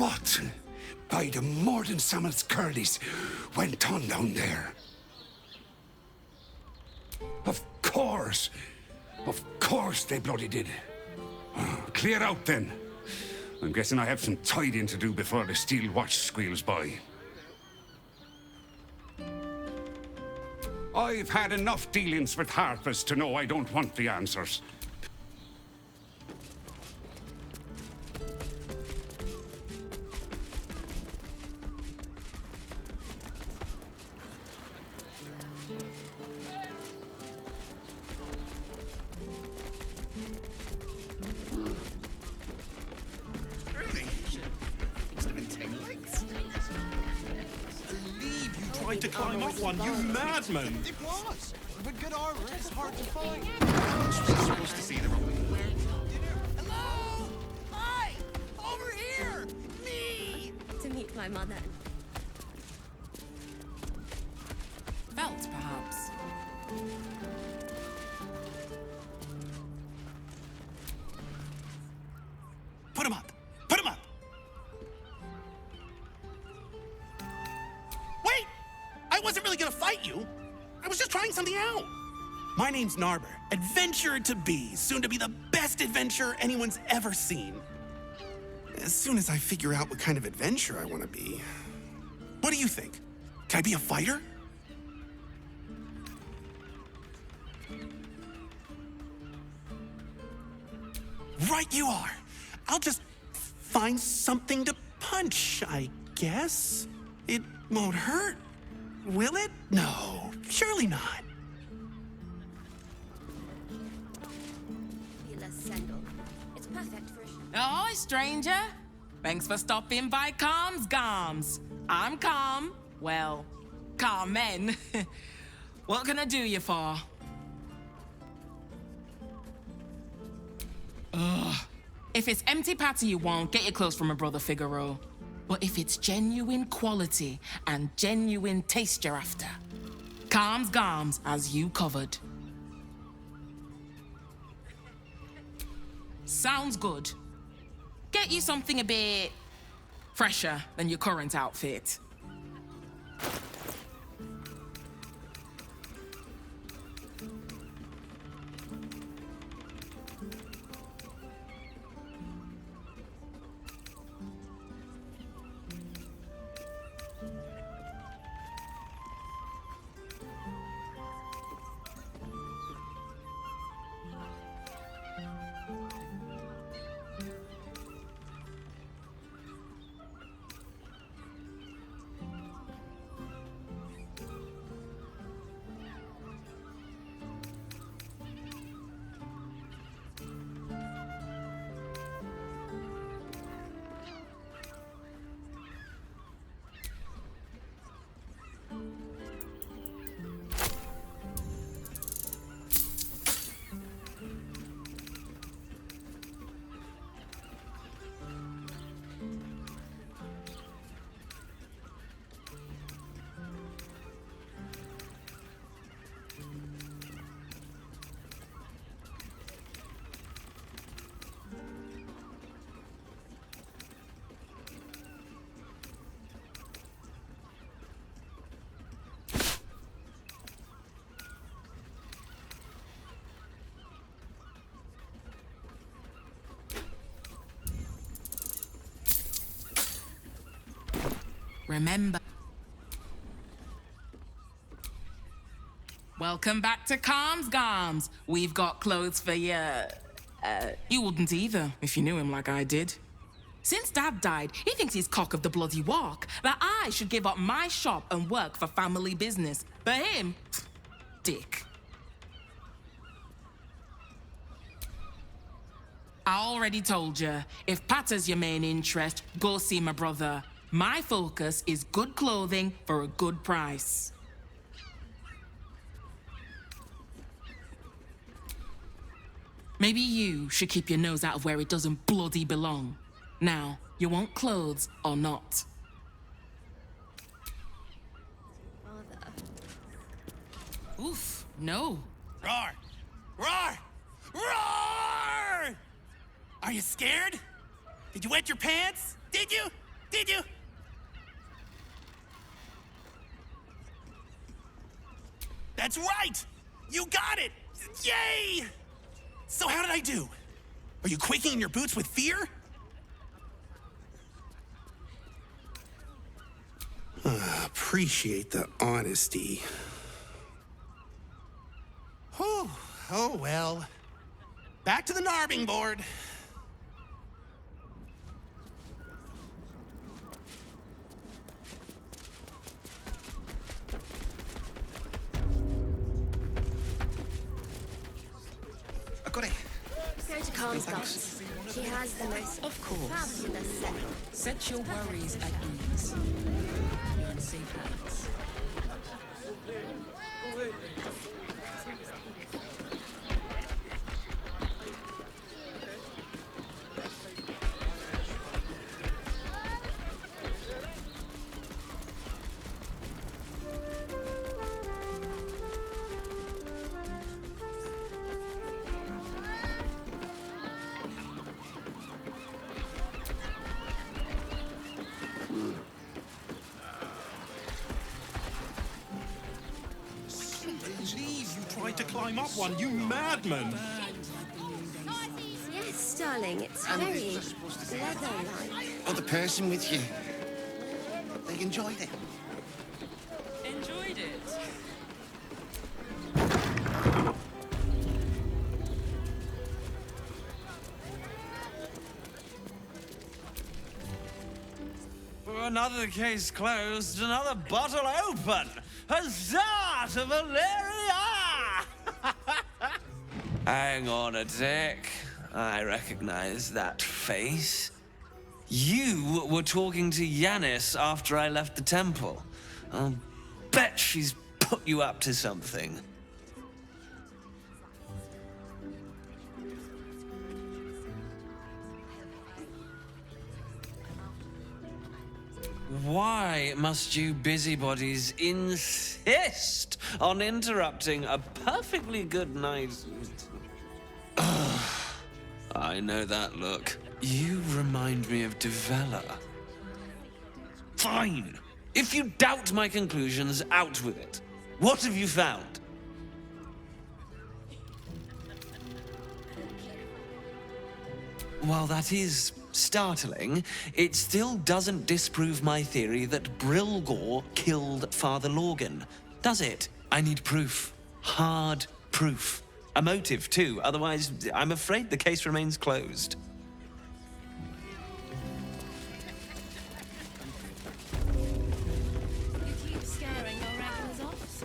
What? By the Morden Samuel's curlies went on down there. Of course they bloody did. Clear out then. I'm guessing I have some tidying to do before the steel watch squeals by. I've had enough dealings with Harpers to know I don't want the answers. To climb up one, you madman! It was, but good armor is hard to find. Supposed to see the room. Hello! Hi! Over here! Me! To meet my mother. Felt, perhaps. Put him up! Put him up! Wait! I wasn't really gonna fight you. I was just trying something out. My name's Narber, adventurer to be, soon to be the best adventurer anyone's ever seen. As soon as I figure out what kind of adventurer I want to be. What do you think? Can I be a fighter? Right you are. I'll just find something to punch, I guess. It won't hurt, will it? No, surely not. It's perfect for a show. Oh, stranger. Thanks for stopping by Calm's Gams. I'm Calm. Well, Carmen. What can I do you for? Ugh. If it's empty patty you want, get your clothes from my brother Figaro. But if it's genuine quality and genuine taste you're after, Calm's Gams has you covered. Sounds good. Get you something a bit fresher than your current outfit. Remember. Welcome back to Calm's Gams. We've got clothes for you. You wouldn't either if you knew him like I did. Since Dad died, he thinks he's cock of the bloody walk, that I should give up my shop and work for family business. But him, dick. I already told you, if Patter's your main interest, go see my brother. My focus is good clothing for a good price. Maybe you should keep your nose out of where it doesn't bloody belong. Now, you want clothes or not? Father. Oof, no. Roar! Roar! Roar! Are you scared? Did you wet your pants? Did you? Did you? That's right! You got it! Yay! So how did I do? Are you quaking in your boots with fear? Appreciate the honesty. Oh well. Back to the Narbing board. I got it. Go to Comstock's. She has the most Of course. fabulous set. Set your worries at ease. You're in safe hands. Please, you tried to climb up one, you madman! Yes, darling, it's very leather-like. Got the person with you. They enjoyed it. Enjoyed it. Another case closed, another bottle open. Huzzah to Valeria! Hang on a tick. I recognize that face. You were talking to Yanis after I left the temple. I'll bet she's put you up to something. Why must you busybodies insist on interrupting a perfectly good night? I know that look. You remind me of Devella. Fine. If you doubt my conclusions, out with it. What have you found? While that is startling, it still doesn't disprove my theory that Brilgor killed Father Lorgan, does it? I need proof. Hard proof. A motive, too. Otherwise, I'm afraid the case remains closed. You keep scaring your regulars off,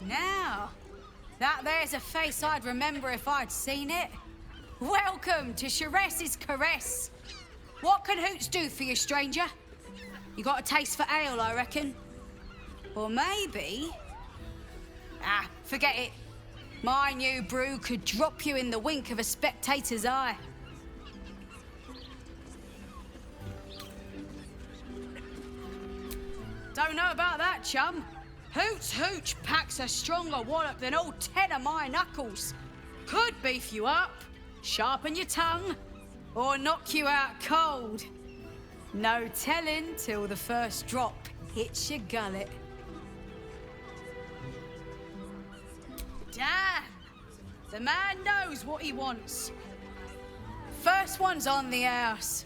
or... Now, that there's a face I'd remember if I'd seen it. Welcome to Sharess's Caress. What can Hoots do for you, stranger? You got a taste for ale, I reckon. Or maybe... Ah, forget it. My new brew could drop you in the wink of a spectator's eye. Don't know about that, chum. Hoots Hooch packs a stronger wallop than all 10 of my knuckles. Could beef you up, sharpen your tongue, or knock you out cold. No telling till the first drop hits your gullet. Damn! The man knows what he wants. First one's on the house.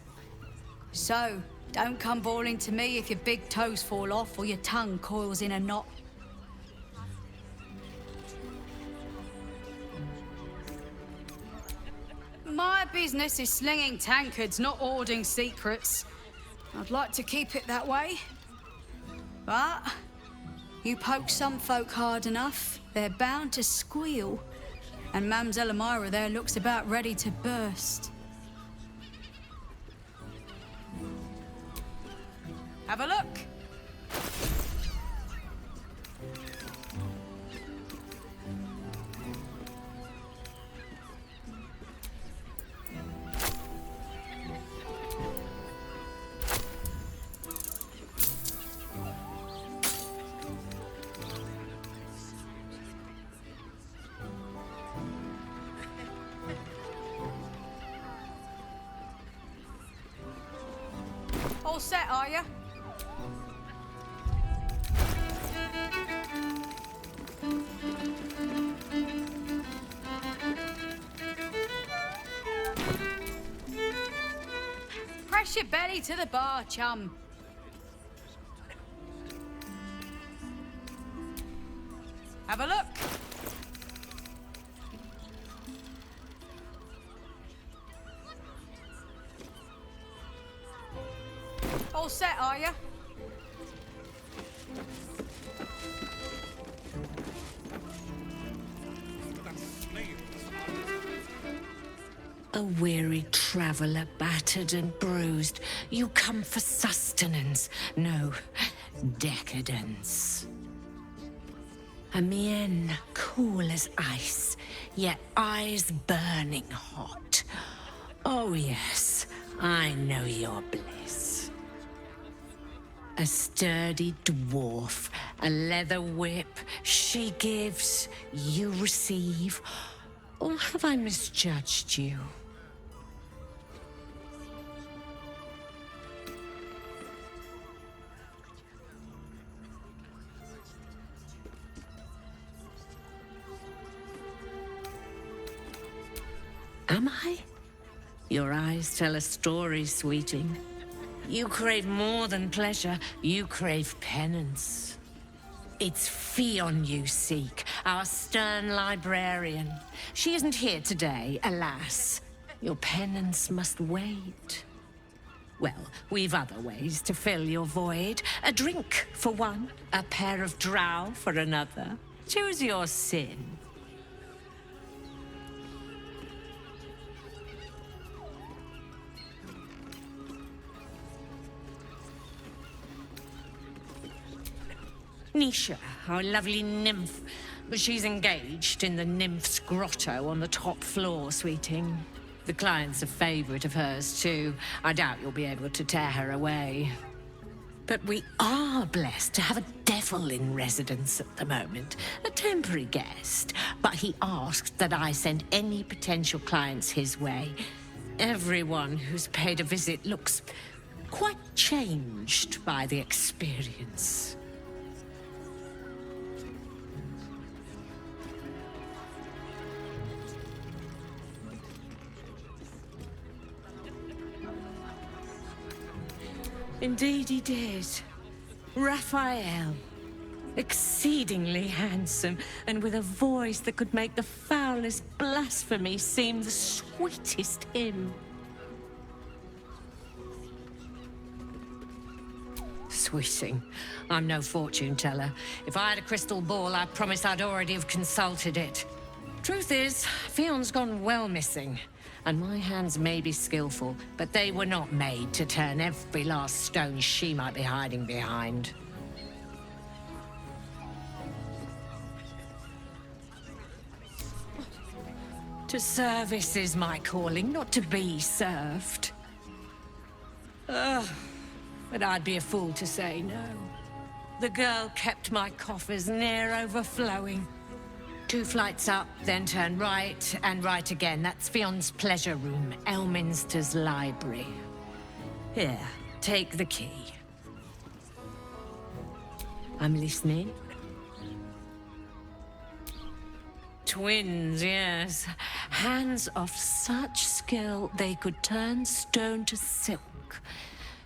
So, don't come bawling to me if your big toes fall off or your tongue coils in a knot. My business is slinging tankards, not hoarding secrets. I'd like to keep it that way. But you poke some folk hard enough, they're bound to squeal. And Mamselle Elmira there looks about ready to burst. Have a look. All set, are you? Press your belly to the bar, chum. Have a look. All set, are you? A weary traveller, battered and bruised, you come for sustenance, no, decadence. A mien cool as ice, yet eyes burning hot. Oh yes, I know your bliss. A sturdy dwarf, a leather whip, she gives, you receive. Or have I misjudged you? Am I? Your eyes tell a story, sweeting. You crave more than pleasure, you crave penance. It's Fionn you seek, our stern librarian. She isn't here today, alas. Your penance must wait. Well, we've other ways to fill your void. A drink for one, a pair of drow for another. Choose your sin. Nisha, our lovely nymph. But she's engaged in the nymph's grotto on the top floor, sweeting. The client's a favorite of hers, too. I doubt you'll be able to tear her away. But we are blessed to have a devil in residence at the moment. A temporary guest. But he asked that I send any potential clients his way. Everyone who's paid a visit looks quite changed by the experience. Indeed he did. Raphael. Exceedingly handsome, and with a voice that could make the foulest blasphemy seem the sweetest hymn. Sweeting. I'm no fortune teller. If I had a crystal ball, I promise I'd already have consulted it. Truth is, Fionn's gone well missing. And my hands may be skillful, but they were not made to turn every last stone she might be hiding behind. To service is my calling, not to be served. Ugh, but I'd be a fool to say no. The girl kept my coffers near overflowing. 2 flights up, then turn right, and right again. That's Fionn's pleasure room, Elminster's library. Here, take the key. I'm listening. Twins, yes. Hands of such skill they could turn stone to silk.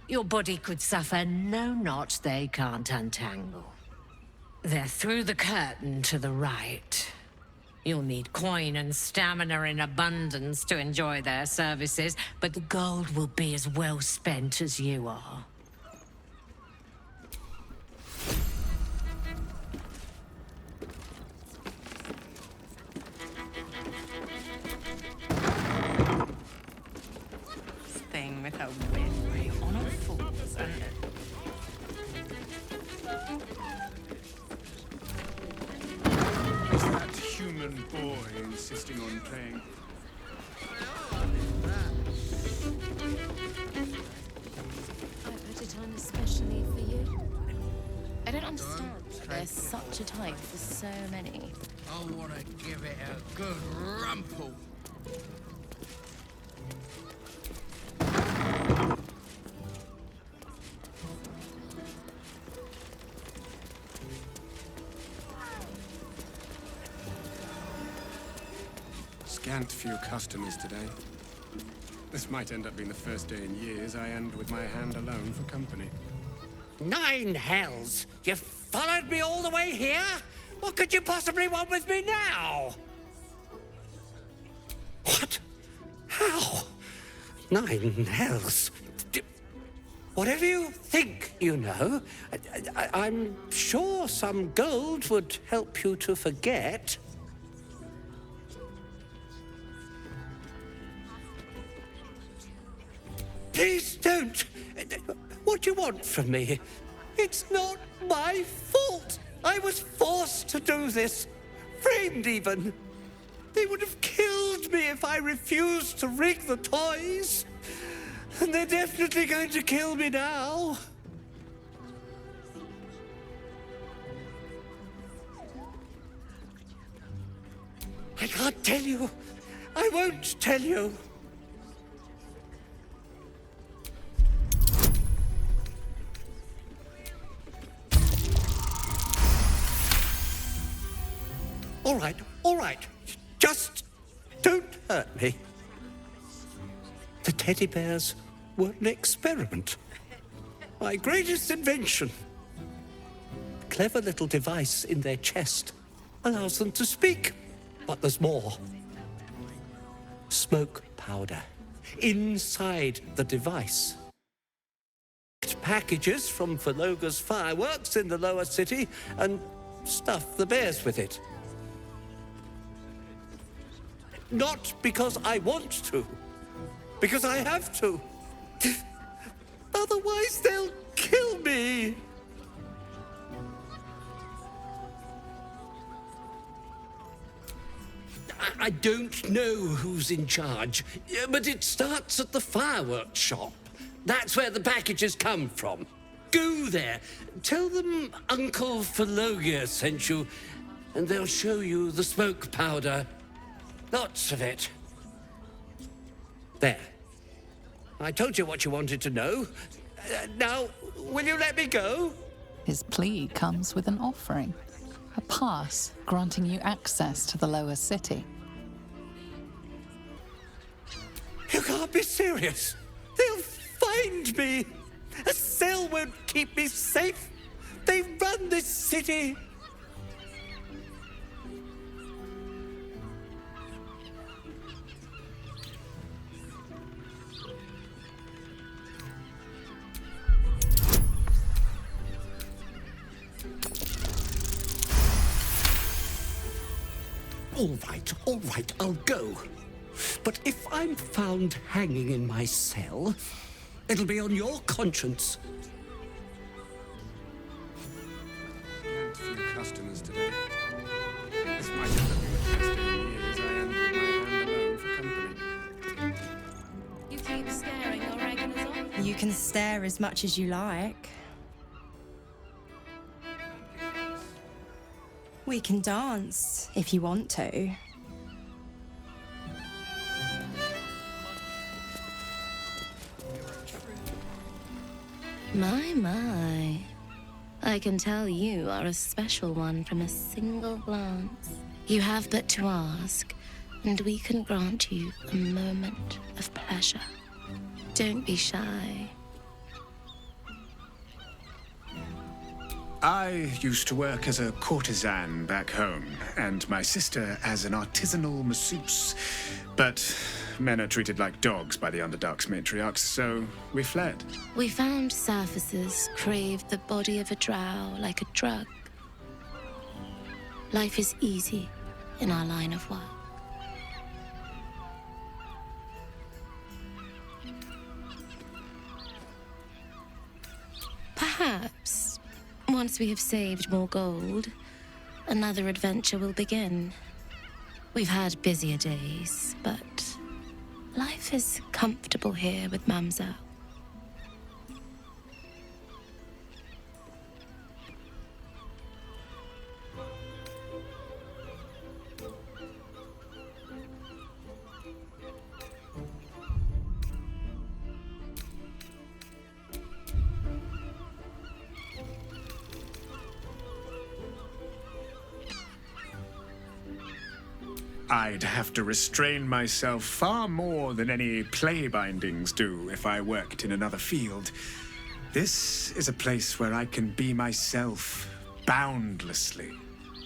Your body could suffer no knot they can't untangle. They're through the curtain to the right. You'll need coin and stamina in abundance to enjoy their services, but the gold will be as well spent as you are. Thing with a midway on a fool's end. That human boy insisting on playing. I put it on especially for you. I don't understand. There's such a type for so many. I want to give it a good rumple. Scant few customers today. This might end up being the first day in years I end with my hand alone for company. 9 hells! You followed me all the way here? What could you possibly want with me now? What? How? 9 hells? Whatever you think, you know, I'm sure some gold would help you to forget. Please don't. What do you want from me? It's not my fault. I was forced to do this. Framed even. They would have killed me if I refused to rig the toys. And they're definitely going to kill me now. I can't tell you. I won't tell you. All right. Just don't hurt me. The teddy bears were an experiment. My greatest invention. A clever little device in their chest allows them to speak. But there's more. Smoke powder inside the device. Packages from Verloga's fireworks in the lower city and stuff the bears with it. Not because I want to, because I have to. Otherwise, they'll kill me. I don't know who's in charge, but it starts at the fireworks shop. That's where the packages come from. Go there, tell them Uncle Verloga sent you, and they'll show you the smoke powder. Lots of it. There. I told you what you wanted to know. Now, will you let me go? His plea comes with an offering. A pass granting you access to the lower city. You can't be serious. They'll find me. A cell won't keep me safe. They run this city. All right, I'll go. But if I'm found hanging in my cell, it'll be on your conscience. Scant few customers today. This might end up being the first day in years I end with my hand alone for company. You keep staring or egging us on? You can stare as much as you like. We can dance, if you want to. My. I can tell you are a special one from a single glance. You have but to ask, and we can grant you a moment of pleasure. Don't be shy. I used to work as a courtesan back home, and my sister as an artisanal masseuse. But men are treated like dogs by the Underdark's matriarchs, so we fled. We found surfacers craved the body of a drow like a drug. Life is easy in our line of work. Perhaps, once we have saved more gold, another adventure will begin. We've had busier days, but life is comfortable here with Mamselle. I'd have to restrain myself far more than any play bindings do if I worked in another field. This is a place where I can be myself boundlessly.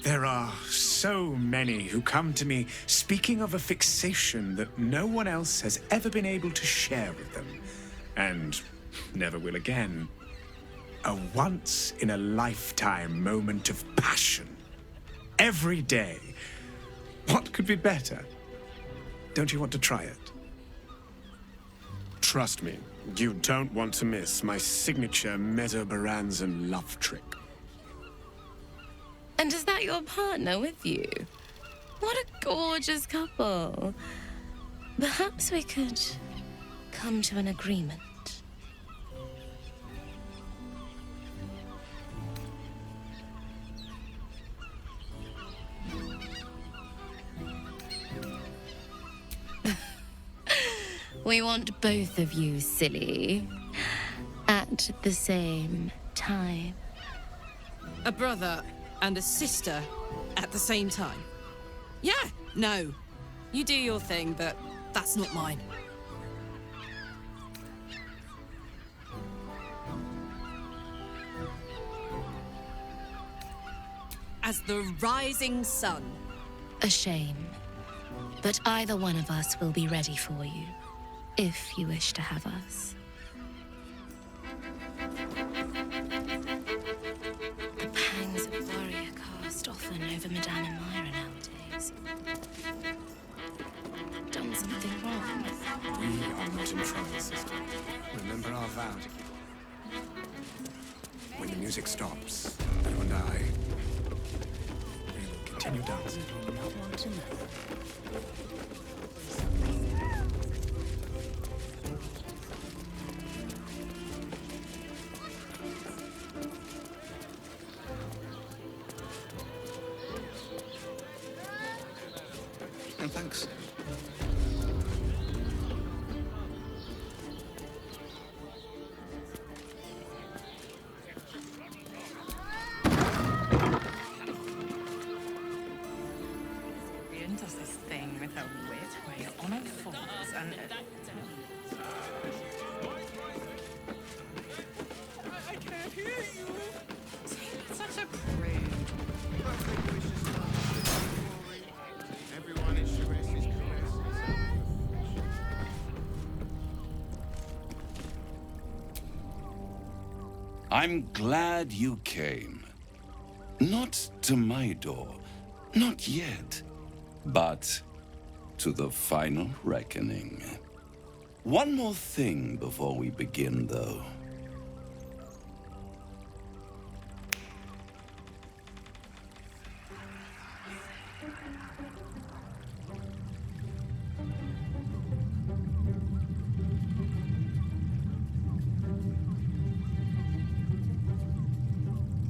There are so many who come to me speaking of a fixation that no one else has ever been able to share with them, and never will again. A once-in-a-lifetime moment of passion. Every day. What could be better? Don't you want to try it? Trust me, you don't want to miss my signature Mesobaranzan love trick. And is that your partner with you? What a gorgeous couple. Perhaps we could come to an agreement. We want both of you, silly, at the same time. A brother and a sister at the same time? Yeah, no. You do your thing, but that's not mine. As the rising sun. A shame. But either one of us will be ready for you, if you wish to have us. The pangs of warrior cast often over Madame and Myra nowadays. Done something wrong. We are not in trouble, sister. Remember our vow to keep. When the music stops, you and I will continue dancing. You do not want to know. And thanks. Ian does this thing with her wit where you're on all fours and... I can't hear you! Such a prude. Everyone in Sharesi's I'm glad you came. Not to my door, not yet, but to the final reckoning. One more thing before we begin, though.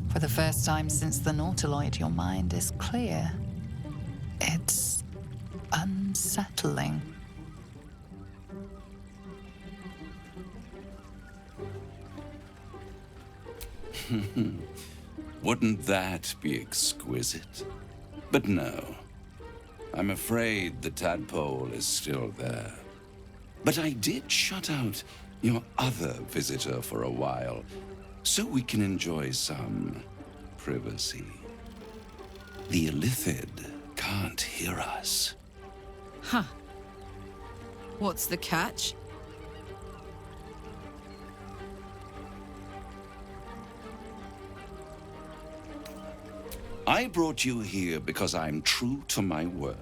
For the first time since the Nautiloid, your mind is clear. It's unsettling. Wouldn't that be exquisite? But no. I'm afraid the tadpole is still there. But I did shut out your other visitor for a while, so we can enjoy some privacy. The Illithid can't hear us. Huh. What's the catch? I brought you here because I'm true to my word,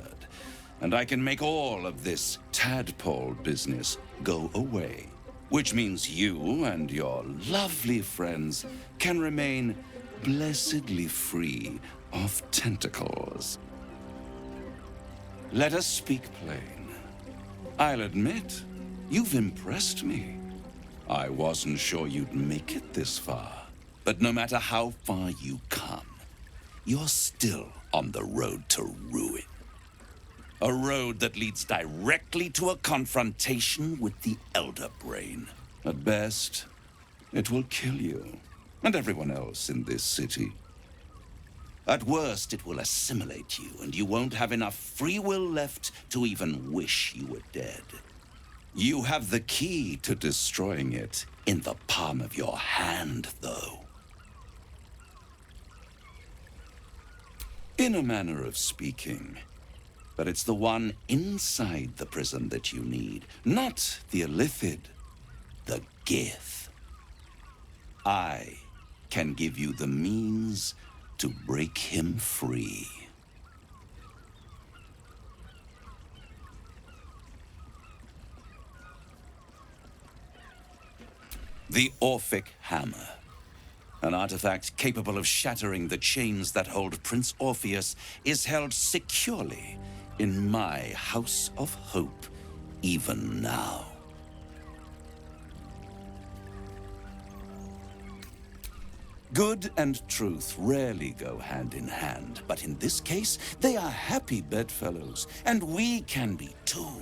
and I can make all of this tadpole business go away, which means you and your lovely friends can remain blessedly free of tentacles. Let us speak plain. I'll admit, you've impressed me. I wasn't sure you'd make it this far, but no matter how far you come, you're still on the road to ruin. A road that leads directly to a confrontation with the Elder Brain. At best, it will kill you and everyone else in this city. At worst, it will assimilate you, and you won't have enough free will left to even wish you were dead. You have the key to destroying it in the palm of your hand, though. In a manner of speaking. But it's the one inside the prison that you need, not the illithid, the Gith. I can give you the means to break him free. The Orphic Hammer. An artifact capable of shattering the chains that hold Prince Orpheus is held securely in my House of Hope, even now. Good and truth rarely go hand in hand, but in this case, they are happy bedfellows, and we can be too.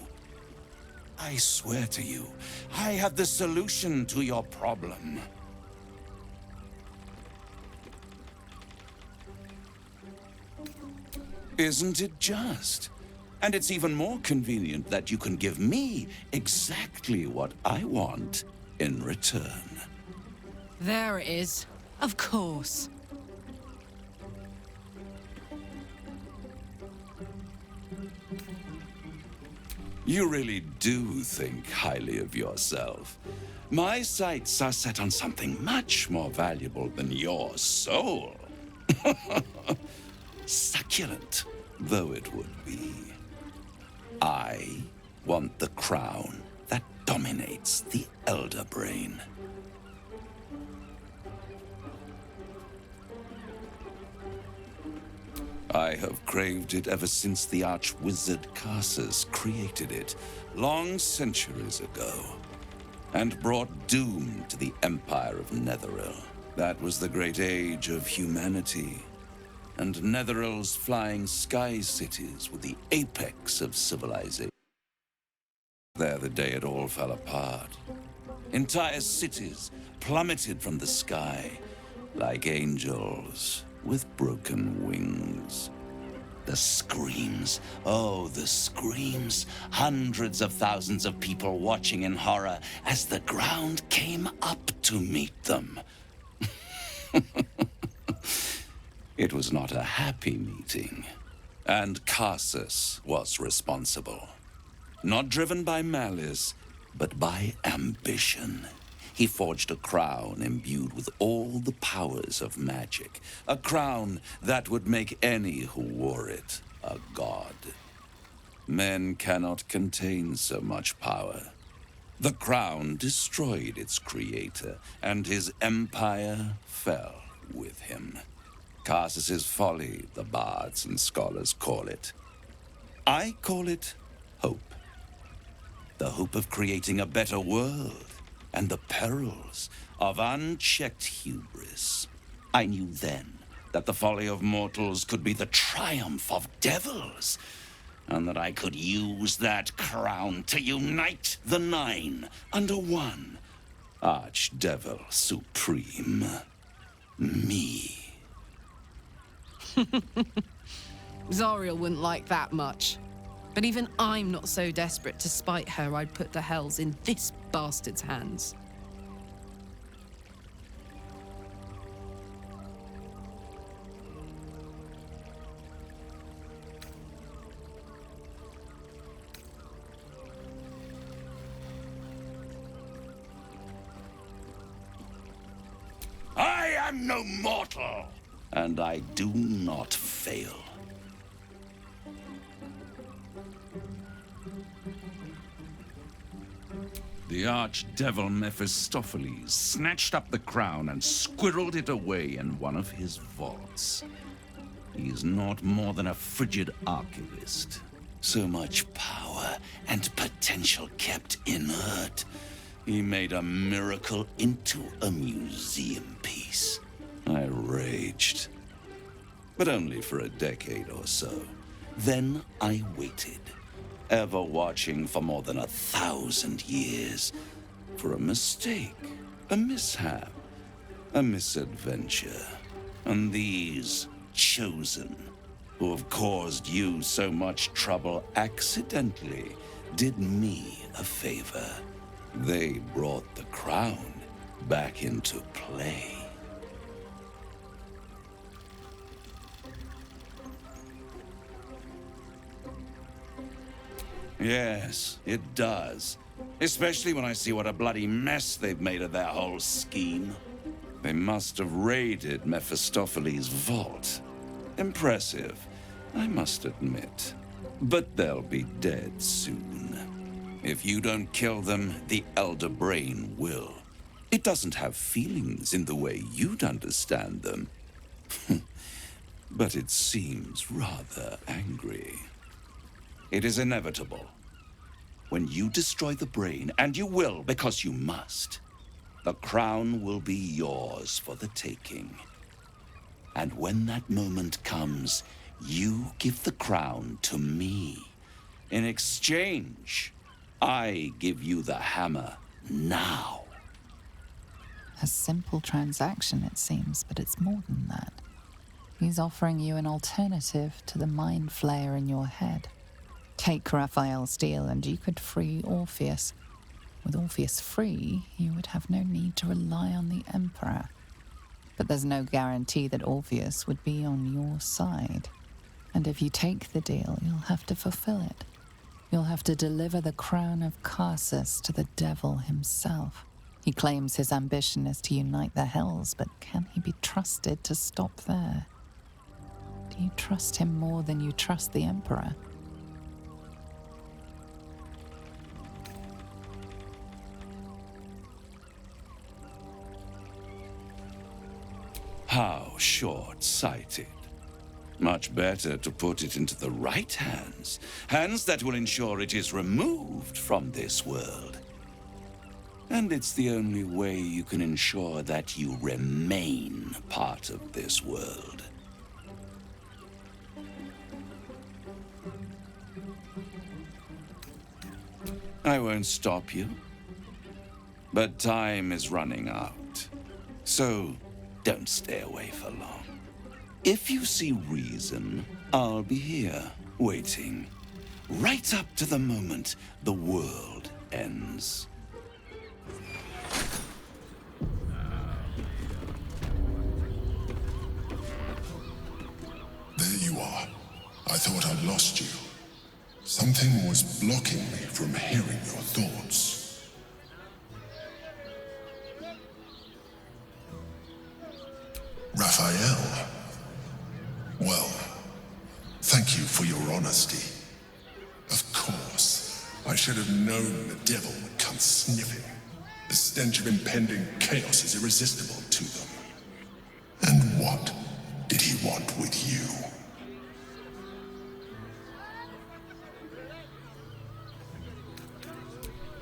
I swear to you, I have the solution to your problem. Isn't it just? And it's even more convenient that you can give me exactly what I want in return. There it is. Of course. You really do think highly of yourself. My sights are set on something much more valuable than your soul. Succulent though it would be. I want the crown that dominates the Elder Brain. I have craved it ever since the arch-wizard Carsus created it, long centuries ago, and brought doom to the Empire of Netheril. That was the great age of humanity, and Netheril's flying sky cities were the apex of civilization. There the day it all fell apart. Entire cities plummeted from the sky like angels with broken wings. The screams, oh, the screams. Hundreds of thousands of people watching in horror as the ground came up to meet them. It was not a happy meeting, and Carsus was responsible. Not driven by malice, but by ambition. He forged a crown imbued with all the powers of magic. A crown that would make any who wore it a god. Men cannot contain so much power. The crown destroyed its creator, and his empire fell with him. Carsus's folly, the bards and scholars call it. I call it hope. The hope of creating a better world, and the perils of unchecked hubris. I knew then that the folly of mortals could be the triumph of devils, and that I could use that crown to unite the Nine under one Archdevil Supreme. Me. Zariel wouldn't like that much. But even I'm not so desperate to spite her I'd put the hells in this bastard's hands. I am no mortal, and I do not fail. The archdevil Mephistopheles snatched up the crown and squirreled it away in one of his vaults. He is not more than a frigid archivist. So much power and potential kept inert. He made a miracle into a museum piece. I raged. But only for a decade or so. Then I waited, ever watching for more than 1,000 years, for a mistake, a mishap, a misadventure. And these chosen, who have caused you so much trouble accidentally, did me a favor. They brought the crown back into play. Yes, it does. Especially when I see what a bloody mess they've made of their whole scheme. They must have raided Mephistopheles' vault. Impressive, I must admit. But they'll be dead soon. If you don't kill them, the Elder Brain will. It doesn't have feelings in the way you'd understand them. But it seems rather angry. It is inevitable. When you destroy the brain, and you will because you must, the crown will be yours for the taking. And when that moment comes, you give the crown to me. In exchange, I give you the hammer now. A simple transaction, it seems, but it's more than that. He's offering you an alternative to the mind flayer in your head. Take Raphael's deal and you could free Orpheus. With Orpheus free, you would have no need to rely on the Emperor. But there's no guarantee that Orpheus would be on your side. And if you take the deal, you'll have to fulfill it. You'll have to deliver the crown of Carsus to the devil himself. He claims his ambition is to unite the Hells, but can he be trusted to stop there? Do you trust him more than you trust the Emperor? How short-sighted. Much better to put it into the right hands. Hands that will ensure it is removed from this world. And it's the only way you can ensure that you remain part of this world. I won't stop you. But time is running out. So, don't stay away for long. If you see reason, I'll be here, waiting. Right up to the moment the world ends. There you are. I thought I'd lost you. Something was blocking me from hearing your thoughts. Raphael. Well, thank you for your honesty. Of course, I should have known the devil would come sniffing. The stench of impending chaos is irresistible to them. And what did he want with you?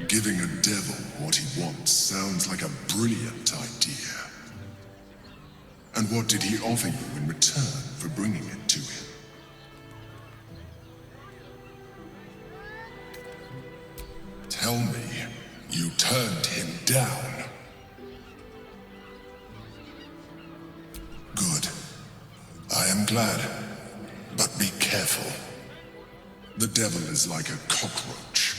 Giving a devil what he wants sounds like a brilliant idea. And what did he offer you in return for bringing it to him? Tell me, you turned him down. Good. I am glad. But be careful. The devil is like a cockroach.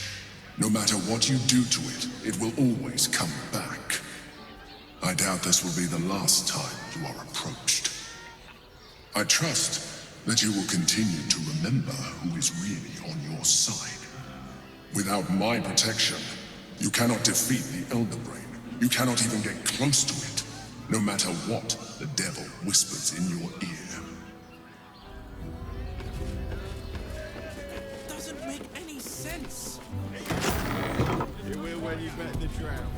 No matter what you do to it, it will always come back. I doubt this will be the last time you are approached. I trust that you will continue to remember who is really on your side. Without my protection, you cannot defeat the Elder Brain. You cannot even get close to it, no matter what the devil whispers in your ear. Doesn't make any sense. You will when you bet the drown.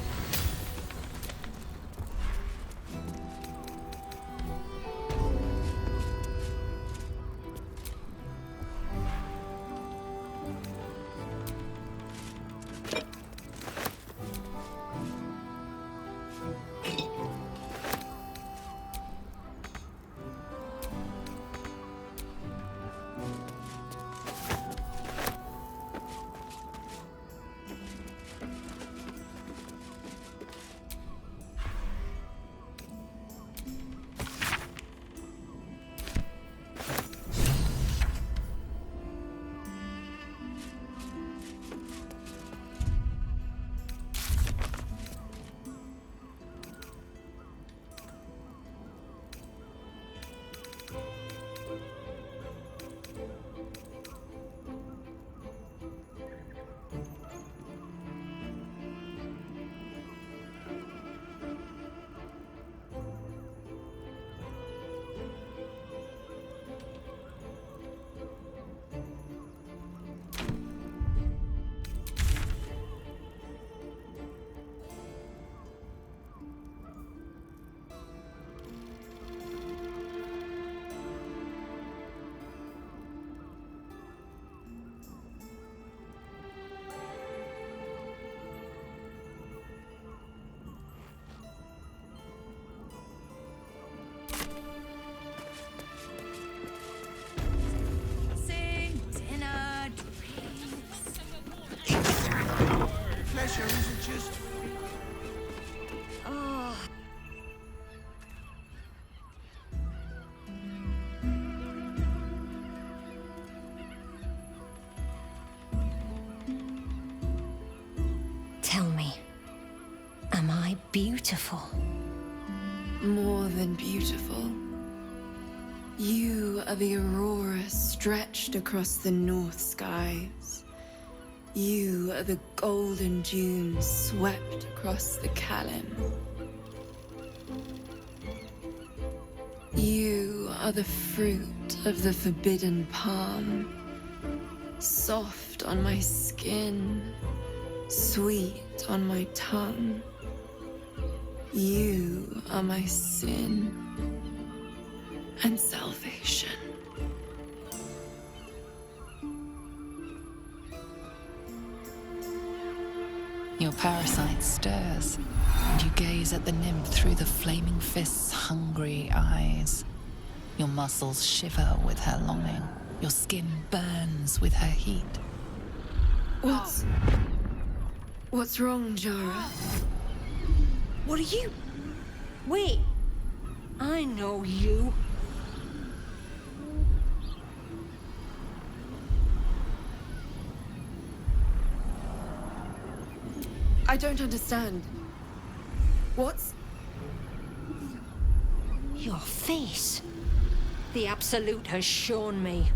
beautiful. More than beautiful. You are the aurora stretched across the north skies. You are the golden dunes swept across the Kalim. You are the fruit of the forbidden palm, soft on my skin, sweet on my tongue. You are my sin and salvation. Your parasite stirs, and you gaze at the nymph through the flaming fist's hungry eyes. Your muscles shiver with her longing. Your skin burns with her heat. What's wrong, Jara? What are you? Wait. I know you. I don't understand. What's... Your face. The Absolute has shown me.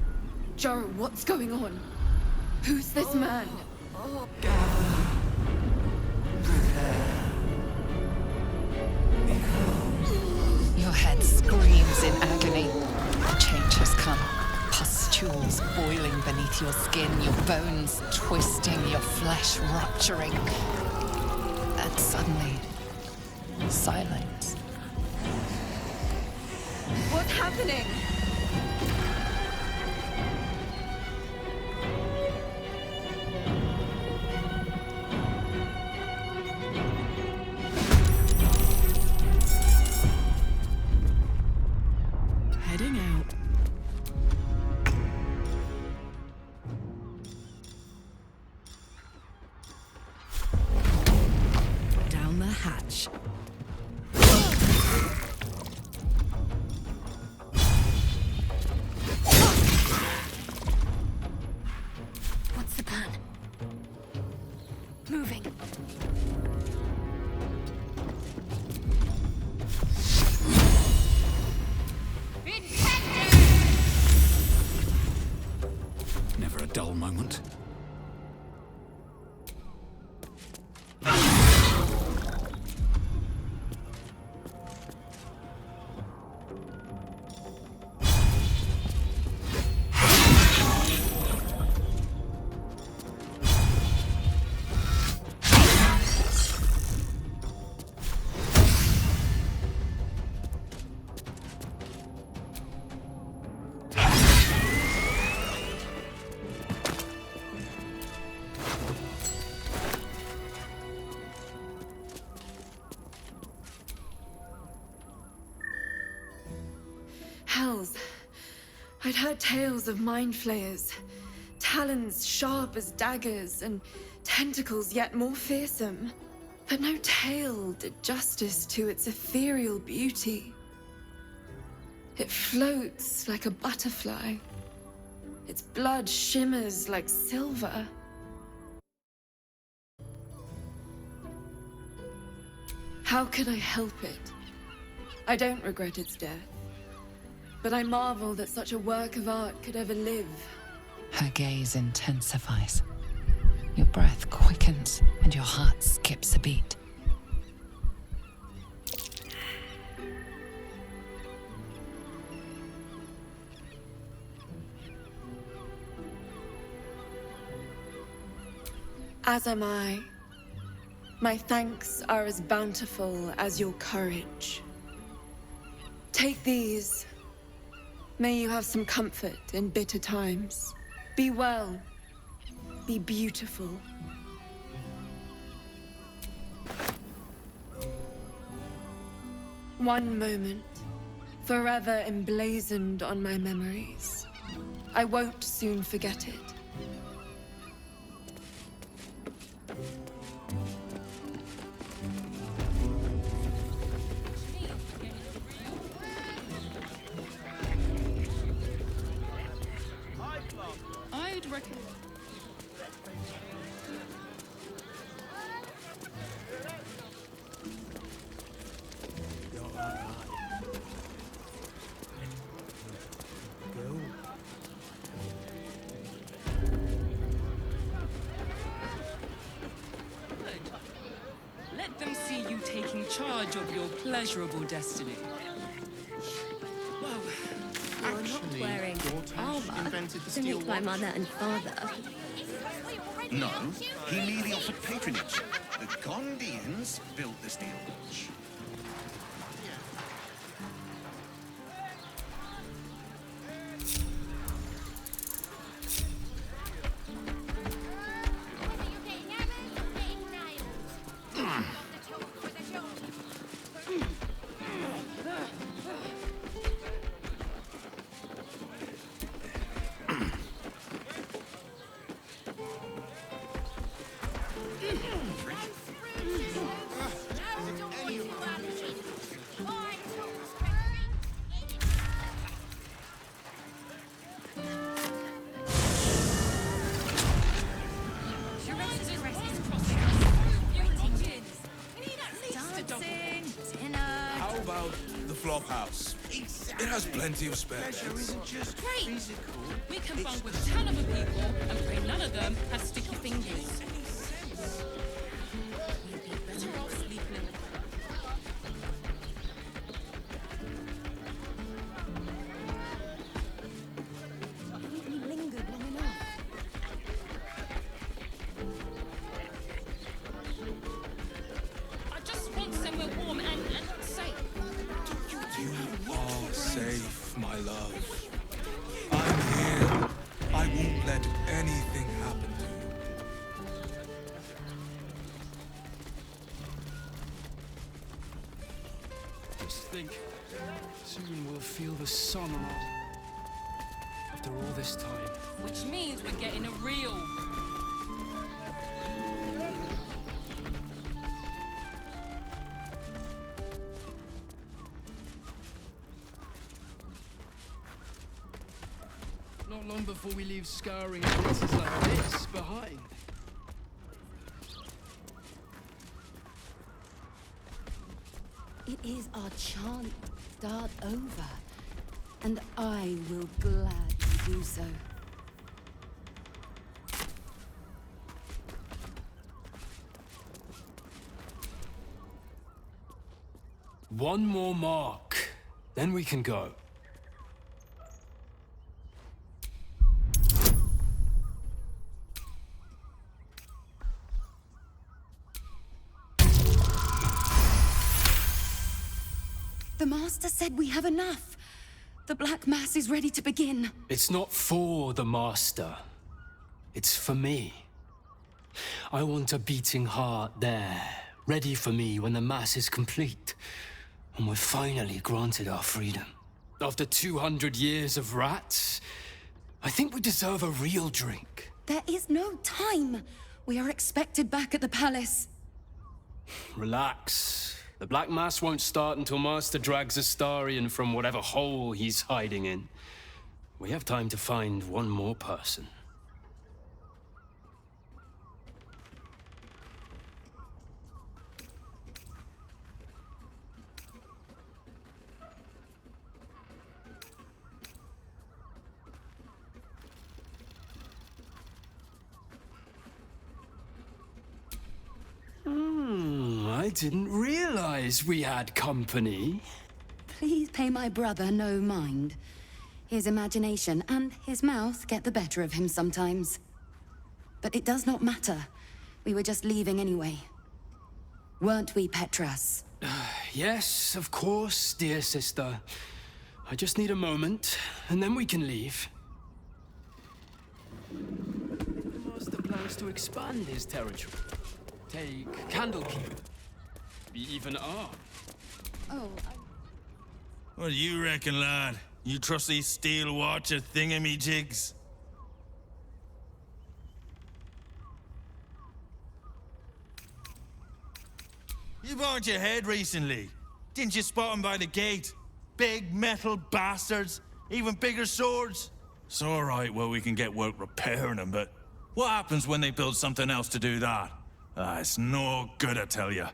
Jara, what's going on? Who's this man? Your head screams in agony. The change has come. Pustules boiling beneath your skin, your bones twisting, your flesh rupturing. And suddenly, silence. What's happening? Heading out. Down the hatch. What's the plan? Moving. Never a dull moment. Hells. I'd heard tales of mind flayers. Talons sharp as daggers and tentacles yet more fearsome. But no tale did justice to its ethereal beauty. It floats like a butterfly. Its blood shimmers like silver. How can I help it? I don't regret its death. But I marvel that such a work of art could ever live. Her gaze intensifies. Your breath quickens and your heart skips a beat. As am I. My thanks are as bountiful as your courage. Take these. May you have some comfort in bitter times. Be well. Be beautiful. One moment, forever emblazoned on my memories. I won't soon forget it. I'd recommend... taking charge of your pleasurable destiny. Well, actually, wearing armor invented the to steel meet my watch. mother and father. No, he merely offered patronage. The Gondians built the steel watch. How about the flop house? It has plenty of spare beds. Great! We can bunk with 10 other people and pray none of them have sticky fingers. We'd be better off sleeping in the We lingered long enough. I just want somewhere warm and safe. You are safe, my love. I'm here. I won't let anything happen to you. Just think, soon we'll feel the sun on us. After all this time. Which means we're getting a real. Not long before we leave scouring places like this behind. It is our chance to start over, and I will gladly do so. One more mark, then we can go. The Master said we have enough. The Black Mass is ready to begin. It's not for the Master. It's for me. I want a beating heart there, ready for me when the Mass is complete. And we're finally granted our freedom. After 200 years of rats, I think we deserve a real drink. There is no time. We are expected back at the palace. Relax. The Black Mass won't start until Master drags Astarion from whatever hole he's hiding in. We have time to find one more person. I didn't realize we had company. Please pay my brother no mind. His imagination and his mouth get the better of him sometimes. But it does not matter. We were just leaving anyway. Weren't we, Petras? Yes, of course, dear sister. I just need a moment, and then we can leave. The Master plans to expand his territory. Take Candlekeep. Even are. Oh, What do you reckon, lad? You trust these steel watcher thingamajigs? You burned your head recently. Didn't you spot them by the gate? Big metal bastards. Even bigger swords. It's all right, well, we can get work repairing them, but what happens when they build something else to do that? It's no good, I tell you.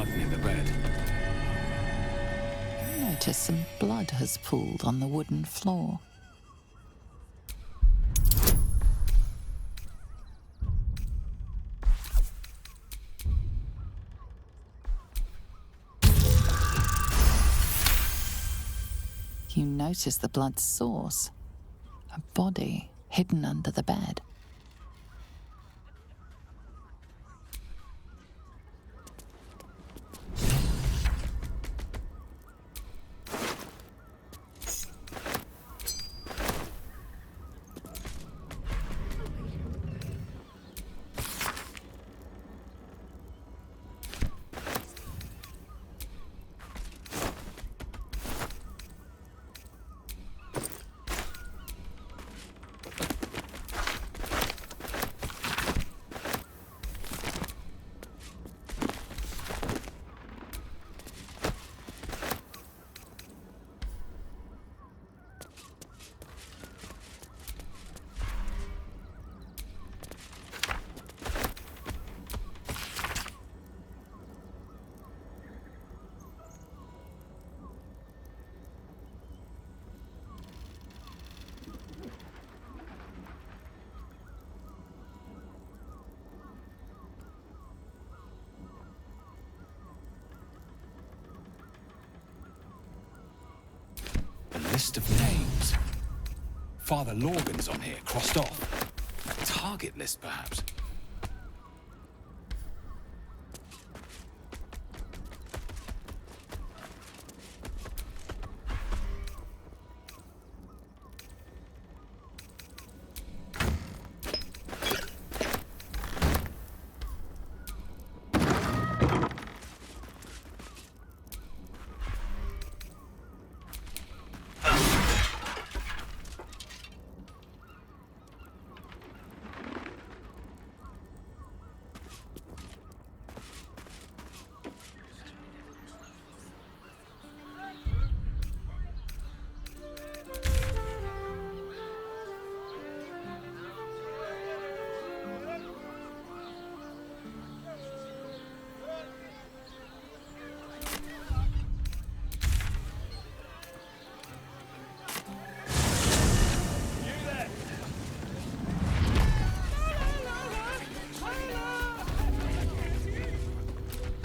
garden in the bed. You notice some blood has pooled on the wooden floor. You notice the blood's source. A body hidden under the bed. List of names. Father Lorgan's on here, crossed off. A target list, perhaps.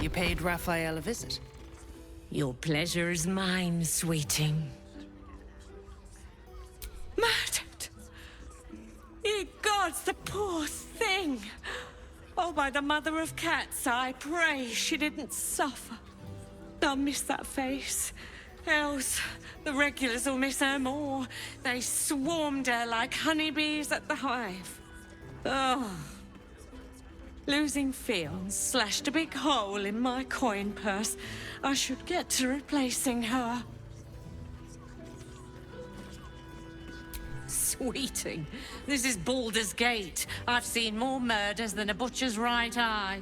You paid Raphael a visit. Your pleasure is mine, sweeting. Murdered! Ye gods, the poor thing! Oh, by the mother of cats, I pray she didn't suffer. I'll miss that face. Else, the regulars will miss her more. They swarmed her like honeybees at the hive. Oh. Losing Fionn slashed a big hole in my coin purse. I should get to replacing her. Sweeting, this is Baldur's Gate. I've seen more murders than a butcher's right eye.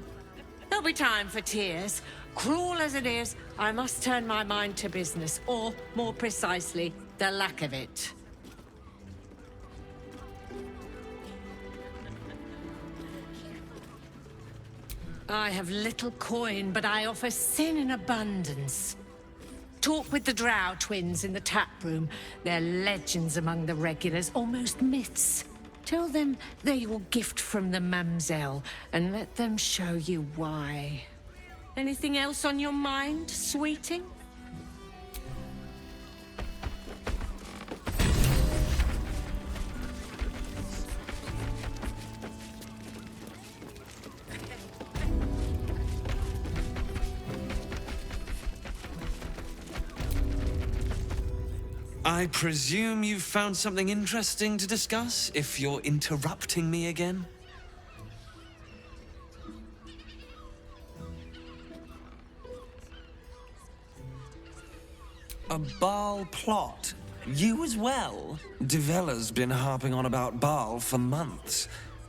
There'll be time for tears. Cruel as it is, I must turn my mind to business, or, more precisely, the lack of it. I have little coin, but I offer sin in abundance. Talk with the Drow twins in the tap room. They're legends among the regulars, almost myths. Tell them they're your gift from the Mamselle, and let them show you why. Anything else on your mind, sweeting? I presume you've found something interesting to discuss, if you're interrupting me again? A Baal plot? You as well? Devella's been harping on about Baal for months.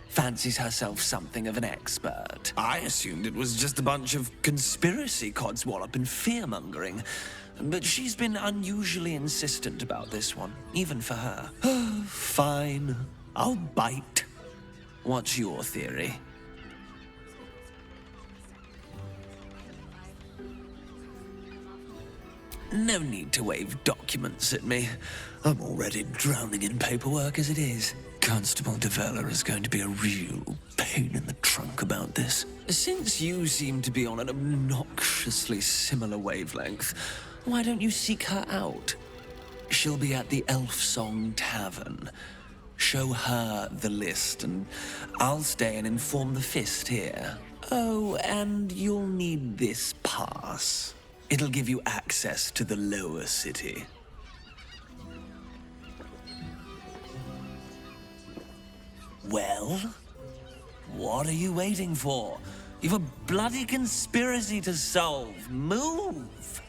Fancies herself something of an expert. I assumed it was just a bunch of conspiracy codswallop and fear-mongering. But she's been unusually insistent about this one, even for her. Fine, I'll bite. What's your theory? No need to wave documents at me. I'm already drowning in paperwork as it is. Constable Develler is going to be a real pain in the trunk about this. Since you seem to be on an obnoxiously similar wavelength, why don't you seek her out? She'll be at the Elf Song Tavern. Show her the list, and I'll stay and inform the Fist here. Oh, and you'll need this pass. It'll give you access to the lower city. Well, what are you waiting for? You've a bloody conspiracy to solve. Move!